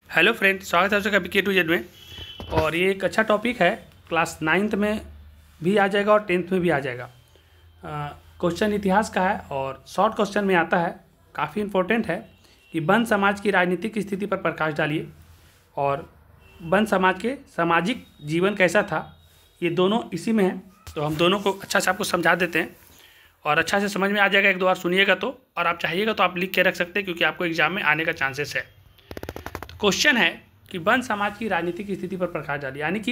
Hello friend, स्वागत है आपका के2Z में। और ये एक अच्छा टॉपिक है, क्लास 9th में भी आ जाएगा और 10th में भी आ जाएगा। क्वेश्चन इतिहास का है और शॉर्ट क्वेश्चन में आता है, काफ़ी इम्पोर्टेंट है कि बंद समाज की राजनीतिक स्थिति पर प्रकाश डालिए और बंद समाज के सामाजिक जीवन कैसा था, ये दोनों इसी में है। तो हम दोनों को अच्छा से आपको समझा देते हैं और अच्छा से समझ में आ जाएगा। एक दो बार सुनिएगा तो, और आप चाहिएगा तो आप लिख के रख सकते हैं क्योंकि आपको एग्जाम में आने का चांसेस है। क्वेश्चन है कि बंद समाज की राजनीतिक स्थिति पर प्रकाश डालिए, यानी कि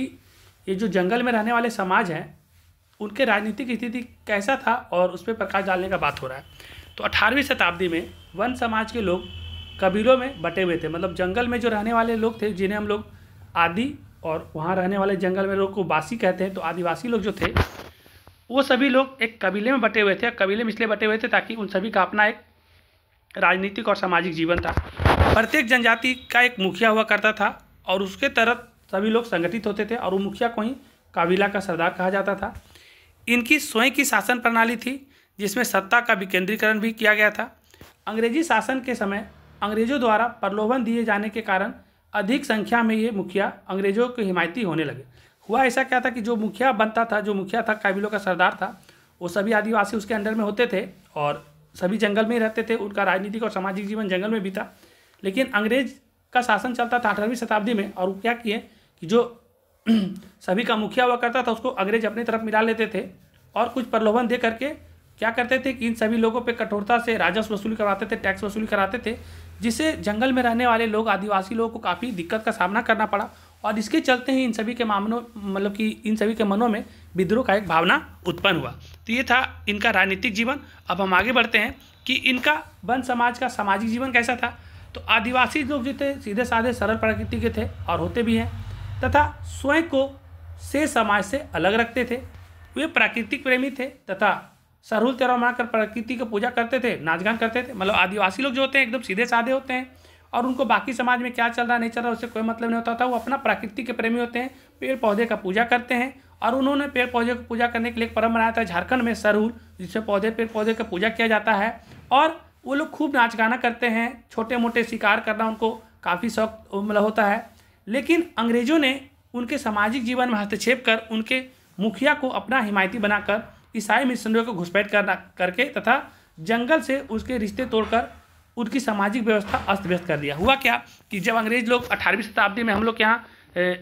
ये जो जंगल में रहने वाले समाज हैं उनके राजनीतिक स्थिति कैसा था और उस पर प्रकाश डालने का बात हो रहा है। तो 18वीं शताब्दी में वन समाज के लोग कबीलों में बटे हुए थे। मतलब जंगल में जो रहने वाले लोग थे, जिन्हें हम लोग आदि और वहाँ रहने वाले जंगल में लोग को वासी कहते हैं, तो आदिवासी लोग जो थे वो सभी लोग एक कबीले में बटे हुए थे। कबीले में इसलिए बटे हुए थे ताकि उन सभी का अपना एक राजनीतिक और सामाजिक जीवन था। प्रत्येक जनजाति का एक मुखिया हुआ करता था और उसके तरफ सभी लोग संगठित होते थे और वो मुखिया को ही काबिला का सरदार कहा जाता था। इनकी स्वयं की शासन प्रणाली थी जिसमें सत्ता का विकेंद्रीकरण भी किया गया था। अंग्रेजी शासन के समय अंग्रेजों द्वारा प्रलोभन दिए जाने के कारण अधिक संख्या में ये मुखिया अंग्रेजों के हिमायती होने लगे। हुआ ऐसा क्या था कि जो मुखिया बनता था, जो मुखिया था, काबिलों का सरदार था, वो सभी आदिवासी उसके अंडर में होते थे और सभी जंगल में ही रहते थे। उनका राजनीतिक और सामाजिक जीवन जंगल में बीता। लेकिन अंग्रेज का शासन चलता था 18वीं शताब्दी में, और वो क्या किए कि जो सभी का मुखिया हुआ करता था उसको अंग्रेज अपनी तरफ मिला लेते थे और कुछ प्रलोभन दे करके क्या करते थे कि इन सभी लोगों पे कठोरता से राजस्व वसूली करवाते थे, टैक्स वसूली कराते थे, जिससे जंगल में रहने वाले लोग, आदिवासी लोगों को काफ़ी दिक्कत का सामना करना पड़ा। और इसके चलते ही इन सभी के मामलों मतलब कि इन सभी के मनों में विद्रोह का एक भावना उत्पन्न हुआ। तो ये था इनका राजनीतिक जीवन। अब हम आगे बढ़ते हैं कि इनका वन समाज का सामाजिक जीवन कैसा था। तो आदिवासी लोग जो थे सीधे साधे सरल प्रकृति के थे और होते भी हैं, तथा स्वयं को से समाज से अलग रखते थे। वे प्राकृतिक प्रेमी थे तथा सरहुल त्योहार मनाकर प्रकृति की पूजा करते थे, नाच गान करते थे। मतलब आदिवासी लोग जो होते हैं एकदम सीधे साधे होते हैं और उनको बाकी समाज में क्या चल रहा नहीं चल रहा उससे कोई मतलब नहीं होता था। वो अपना प्रकृति के प्रेमी होते हैं, पेड़ पौधे का पूजा करते हैं। और उन्होंने पेड़ पौधे को पूजा करने के लिए एक परम बनाया था झारखंड में, सरहुल, जिससे पेड़ पौधे का पूजा किया जाता है। और वो लोग खूब नाच गाना करते हैं, छोटे मोटे शिकार करना उनको काफ़ी शौक मतलब होता है। लेकिन अंग्रेजों ने उनके सामाजिक जीवन में हस्तक्षेप कर उनके मुखिया को अपना हिमायती बनाकर ईसाई मिशनरियों को घुसपैठ करके तथा जंगल से उसके रिश्ते तोड़कर उनकी सामाजिक व्यवस्था अस्त व्यस्त कर दिया। हुआ क्या कि जब अंग्रेज लोग 18वीं शताब्दी में हम लोग यहाँ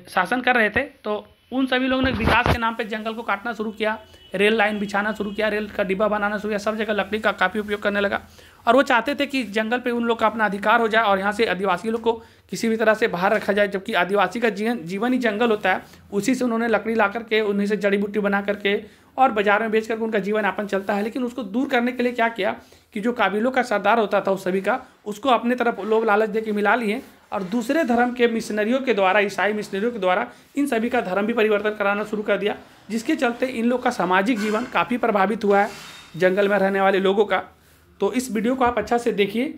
शासन कर रहे थे, तो उन सभी लोगों ने विकास के नाम पे जंगल को काटना शुरू किया, रेल लाइन बिछाना शुरू किया, रेल का डिब्बा बनाना शुरू किया, सब जगह लकड़ी का काफ़ी उपयोग करने लगा। और वो चाहते थे कि जंगल पे उन लोग का अपना अधिकार हो जाए और यहाँ से आदिवासी लोग को किसी भी तरह से बाहर रखा जाए, जबकि आदिवासी का जीवन ही जंगल होता है। उसी से उन्होंने लकड़ी ला करके, उन्हीं से जड़ी बूटी बना करके और बाजार में बेच करके उनका जीवन यापन चलता है। लेकिन उसको दूर करने के लिए क्या किया कि जो काबिलों का सरदार होता था उस सभी का, उसको अपने तरफ लोग लालच दे के मिला लिए और दूसरे धर्म के मिशनरियों के द्वारा, ईसाई मिशनरियों के द्वारा इन सभी का धर्म भी परिवर्तन कराना शुरू कर दिया, जिसके चलते इन लोग का सामाजिक जीवन काफ़ी प्रभावित हुआ है जंगल में रहने वाले लोगों का। तो इस वीडियो को आप अच्छा से देखिए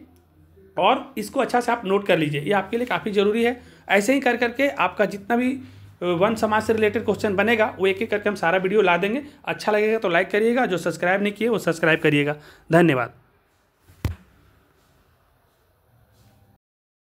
और इसको अच्छा से आप नोट कर लीजिए, ये आपके लिए काफ़ी ज़रूरी है। ऐसे ही कर करके आपका जितना भी वन समाज से रिलेटेड क्वेश्चन बनेगा वो एक एक करके हम सारा वीडियो ला देंगे। अच्छा लगेगा तो लाइक करिएगा, जो सब्सक्राइब नहीं किए वो सब्सक्राइब करिएगा। धन्यवाद।